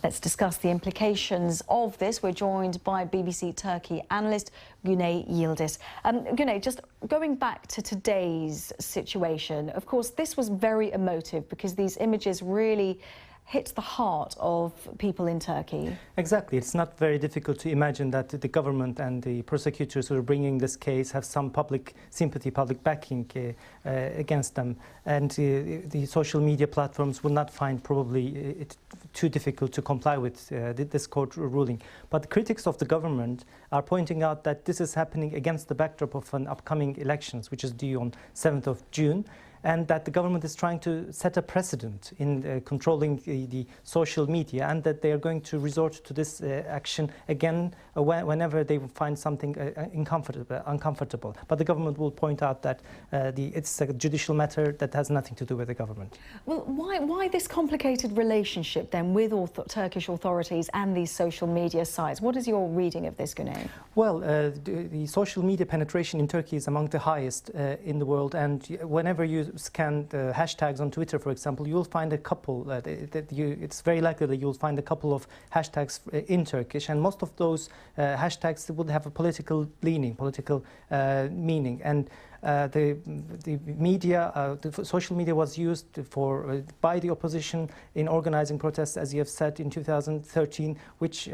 Let's discuss the implications of this. We're joined by BBC Turkey analyst Guney, YILDIZ. Guney, just going back to today's situation, of course, this was very emotive because these images really hit the heart of people in Turkey. Exactly. It's not very difficult to imagine that the government and the prosecutors who are bringing this case have some public sympathy, public backing against them. And the social media platforms will not find probably it too difficult to comply with this court ruling. But critics of the government are pointing out that this is happening against the backdrop of an upcoming elections, which is due on 7th of June. And that the government is trying to set a precedent in controlling the social media, and that they are going to resort to this action again whenever they find something uncomfortable. But the government will point out that it's a judicial matter that has nothing to do with the government. Well, why this complicated relationship then with Turkish authorities and these social media sites? What is your reading of this, Guney? Well, the social media penetration in Turkey is among the highest in the world, and whenever you scan the hashtags on Twitter, for example, you'll find a couple. It's very likely that you'll find a couple of hashtags in Turkish, and most of those hashtags would have a political leaning, political meaning. And the media, the social media was used by the opposition in organizing protests, as you have said, in 2013, which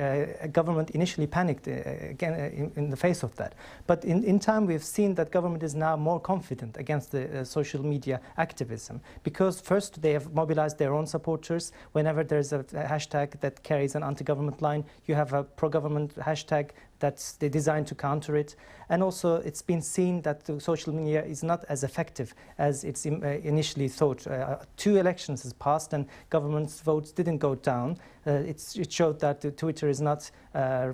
government initially panicked again in the face of that. But in time, we've seen that government is now more confident against the social media activism, because first they have mobilized their own supporters. Whenever there's a hashtag that carries an anti-government line, you have a pro-government hashtag that's designed to counter it. And also it's been seen that the social media is not as effective as it's initially thought. 2 elections has passed and government's votes didn't go down. It showed that Twitter is not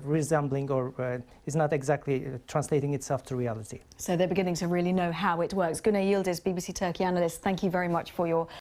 resembling or is not exactly translating itself to reality. So they're beginning to really know how it works. Guney, YILDIZ, BBC Turkey analyst, thank you very much for your